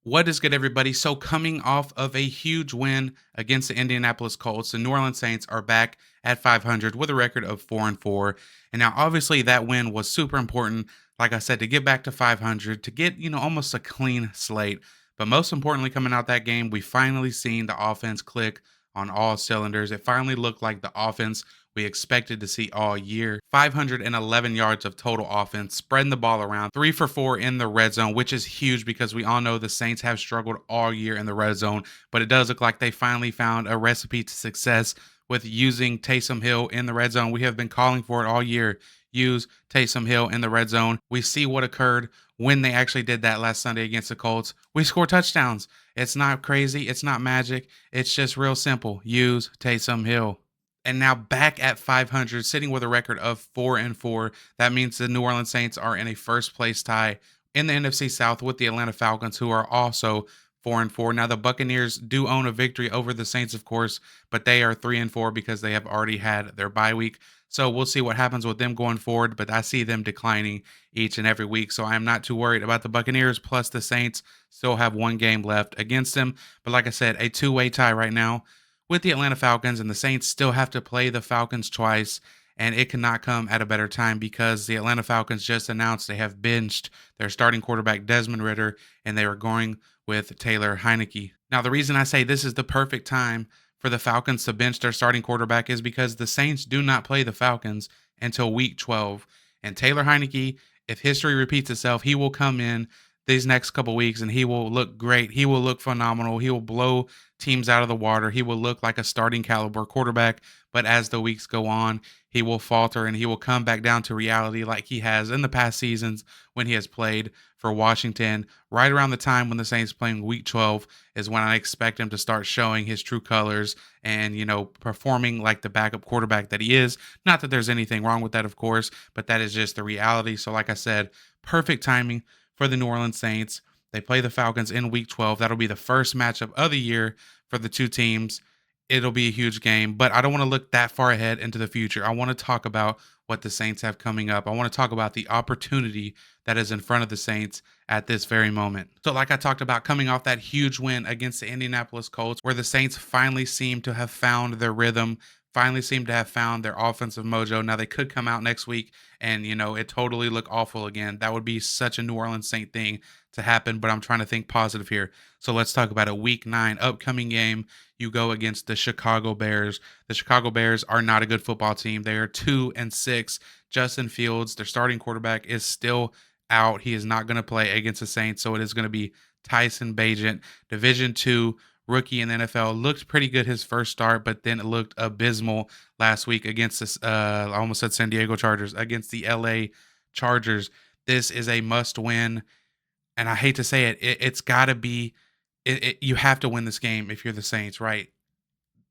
What is good, everybody? So, coming off of a huge win against the Indianapolis Colts, the New Orleans Saints are back at 500 with a record of 4-4. And now, obviously, that win was super important. Like I said, to get back to 500, to get almost a clean slate. But most importantly, coming out that game, we finally seen the offense click on all cylinders. It finally looked like the offense we expected to see all year. 511 yards of total offense, spreading the ball around, 3 for 4 in the red zone, which is huge because we all know the Saints have struggled all year in the red zone. But it does look like they finally found a recipe to success with using Taysom Hill in the red zone. We have been calling for it all year. Use Taysom Hill in the red zone. We see what occurred when they actually did that last Sunday against the Colts. We score touchdowns. It's not crazy. It's not magic. It's just real simple. Use Taysom Hill. And now back at 500, sitting with a record of 4-4. That means the New Orleans Saints are in a first place tie in the NFC South with the Atlanta Falcons, who are also 4-4. Now the Buccaneers do own a victory over the Saints, of course, but they are 3-4 because they have already had their bye week. So we'll see what happens with them going forward, but I see them declining each and every week. So I'm not too worried about the Buccaneers. Plus, the Saints still have one game left against them. But like I said, a two-way tie right now with the Atlanta Falcons, and the Saints still have to play the Falcons twice, and it cannot come at a better time because the Atlanta Falcons just announced they have benched their starting quarterback Desmond Ritter, and they are going with Taylor Heineke. Now, the reason I say this is the perfect time for the Falcons to bench their starting quarterback is because the Saints do not play the Falcons until week 12. And Taylor Heineke, if history repeats itself, he will come in these next couple weeks and he will look great. He will look phenomenal. He will blow teams out of the water. He will look like a starting caliber quarterback. But as the weeks go on, he will falter and he will come back down to reality like he has in the past seasons when he has played for Washington. Right around the time when the Saints playing week 12 is when I expect him to start showing his true colors and, performing like the backup quarterback that he is. Not that there's anything wrong with that, of course, but that is just the reality. So, like I said, perfect timing for the New Orleans Saints. They play the Falcons in week 12. That'll be the first matchup of the year for the two teams. It'll be a huge game, but I don't want to look that far ahead into the future. I want to talk about what the Saints have coming up. I want to talk about the opportunity that is in front of the Saints at this very moment. So, like I talked about, coming off that huge win against the Indianapolis Colts, where the Saints finally seem to have found their rhythm, finally seem to have found their offensive mojo. Now, they could come out next week and, it totally look awful again. That would be such a New Orleans Saint thing to happen, but I'm trying to think positive here. So, let's talk about a week 9 upcoming game. You go against the Chicago Bears. The Chicago Bears are not a good football team. They are 2-6. Justin Fields, their starting quarterback, is still out. He is not going to play against the Saints. So it is going to be Tyson Bagent, Division Two rookie in the NFL. Looked pretty good his first start, but then it looked abysmal last week against this. I almost said San Diego Chargers against the LA Chargers. This is a must win, and I hate to say it, it's got to be. You have to win this game if you're the Saints, right?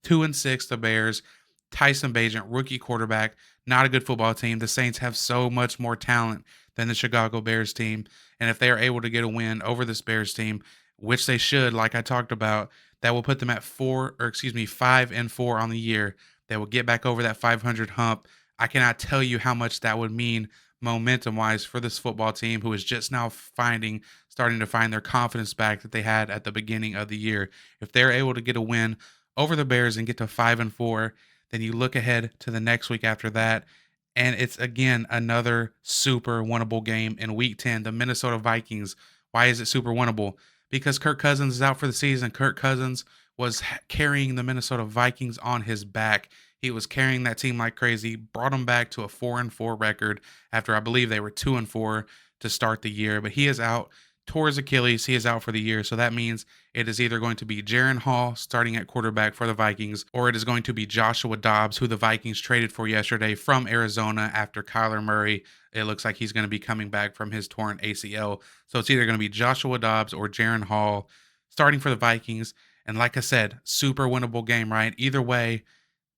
2-6, the Bears. Tyson Bagent, rookie quarterback, not a good football team. The Saints have so much more talent than the Chicago Bears team. And if they are able to get a win over this Bears team, which they should, like I talked about, that will put them at 5-4 on the year. They will get back over that 500 hump. I cannot tell you how much that would mean momentum wise for this football team who is just now starting to find their confidence back that they had at the beginning of the year. If they're able to get a win over the Bears and get to 5-4, then you look ahead to the next week after that, and it's again another super winnable game in week 10, the Minnesota Vikings. Why is it super winnable? Because Kirk Cousins is out for the season. Kirk Cousins was carrying the Minnesota Vikings on his back. He was carrying that team like crazy, brought them back to a 4-4 record after I believe they were 2-4 to start the year. But he is out, tore his Achilles. He is out for the year. So that means it is either going to be Jaron Hall starting at quarterback for the Vikings, or it is going to be Joshua Dobbs, who the Vikings traded for yesterday from Arizona after Kyler Murray. It looks like he's going to be coming back from his torn ACL. So it's either going to be Joshua Dobbs or Jaron Hall starting for the Vikings. And like I said, super winnable game, right? Either way,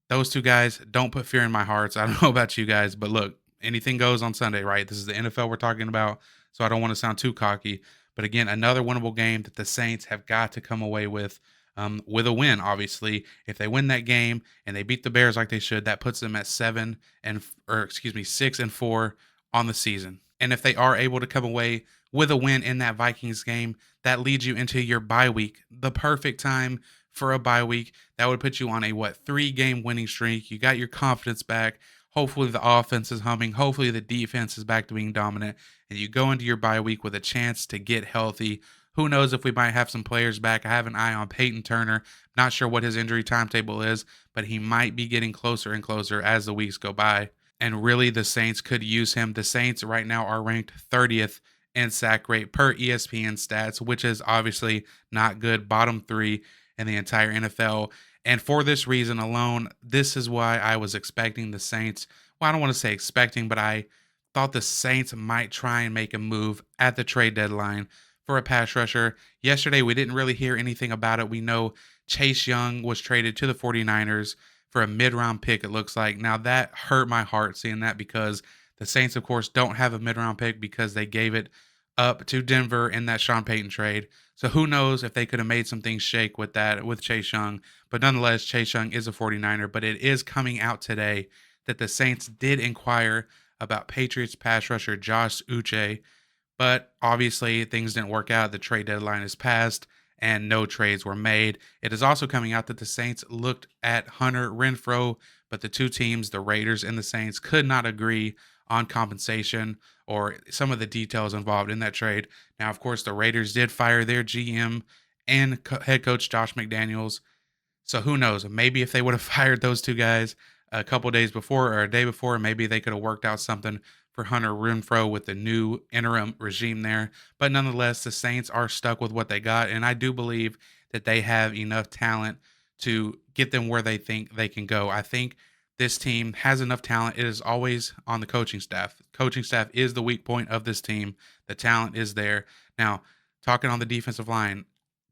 those two guys don't put fear in my hearts. I don't know about you guys, but look, anything goes on Sunday, right? This is the NFL we're talking about, so I don't want to sound too cocky. But again, another winnable game that the Saints have got to come away with a win. Obviously, if they win that game and they beat the Bears like they should, that puts them at 6-4 on the season. And if they are able to come away with a win in that Vikings game, that leads you into your bye week. The perfect time for a bye week. That would put you on a 3-game winning streak. You got your confidence back. Hopefully the offense is humming. Hopefully the defense is back to being dominant. And you go into your bye week with a chance to get healthy. Who knows if we might have some players back? I have an eye on Peyton Turner. Not sure what his injury timetable is, but he might be getting closer and closer as the weeks go by. And really, the Saints could use him. The Saints right now are ranked 30th in sack rate per ESPN stats, which is obviously not good. Bottom three in the entire NFL. And for this reason alone, this is why I was expecting the Saints. Well, I don't want to say expecting, but I thought the Saints might try and make a move at the trade deadline for a pass rusher. Yesterday, we didn't really hear anything about it. We know Chase Young was traded to the 49ers for a mid-round pick, it looks like. Now, that hurt my heart seeing that because the Saints, of course, don't have a mid-round pick because they gave it up to Denver in that Sean Payton trade. So who knows if they could have made some things shake with that with Chase Young. But nonetheless, Chase Young is a 49er. But it is coming out today that the Saints did inquire about Patriots pass rusher Josh Uche. But obviously, things didn't work out. The trade deadline is passed and no trades were made. It is also coming out that the Saints looked at Hunter Renfrow, but the two teams, the Raiders and the Saints, could not agree on compensation or some of the details involved in that trade. Now, of course, the Raiders did fire their GM and head coach Josh McDaniels. So who knows? Maybe if they would have fired those two guys a couple days before or a day before, maybe they could have worked out something for Hunter Renfrow with the new interim regime there. But nonetheless, the Saints are stuck with what they got, and I do believe that they have enough talent to get them where they think they can go. I think this team has enough talent. It is always on the coaching staff. Coaching staff is the weak point of this team. The talent is there. Now, talking on the defensive line,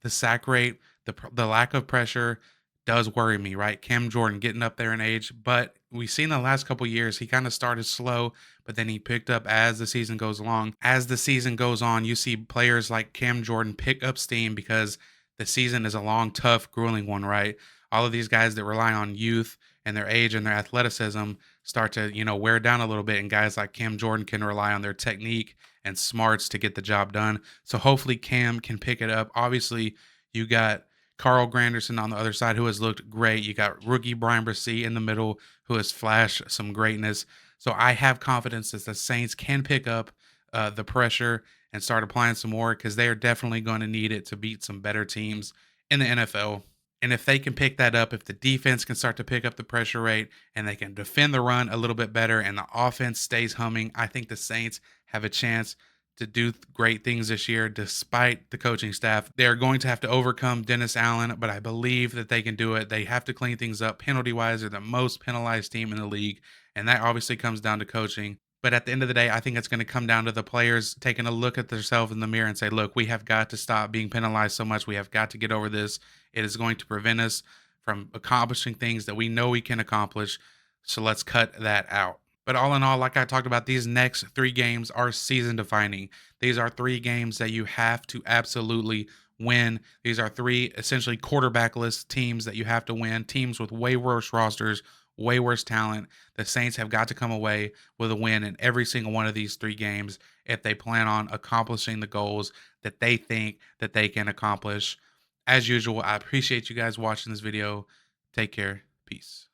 the sack rate, the lack of pressure does worry me, right? Cam Jordan getting up there in age, but we've seen the last couple years he kind of started slow, but then he picked up as the season goes along. As the season goes on, you see players like Cam Jordan pick up steam because the season is a long, tough, grueling one, right? All of these guys that rely on youth and their age and their athleticism start to, wear down a little bit, and guys like Cam Jordan can rely on their technique and smarts to get the job done. So hopefully Cam can pick it up. Obviously, you got Carl Granderson on the other side, who has looked great. You got rookie Brian Bresee in the middle, who has flashed some greatness. So I have confidence that the Saints can pick up the pressure and start applying some more because they are definitely going to need it to beat some better teams in the NFL. And if they can pick that up, if the defense can start to pick up the pressure rate and they can defend the run a little bit better and the offense stays humming, I think the Saints have a chance to do great things this year despite the coaching staff. They're going to have to overcome Dennis Allen, but I believe that they can do it. They have to clean things up penalty wise. They're the most penalized team in the league, and that obviously comes down to coaching. But at the end of the day, I think it's going to come down to the players taking a look at themselves in the mirror and say, look, we have got to stop being penalized so much. We have got to get over this. It is going to prevent us from accomplishing things that we know we can accomplish. So let's cut that out. But all in all, like I talked about, these next 3 games are season defining. These are 3 games that you have to absolutely win. These are 3 essentially quarterbackless teams that you have to win, teams with way worse rosters, way worse talent. The Saints have got to come away with a win in every single one of these 3 games if they plan on accomplishing the goals that they think that they can accomplish. As usual, I appreciate you guys watching this video. Take care. Peace.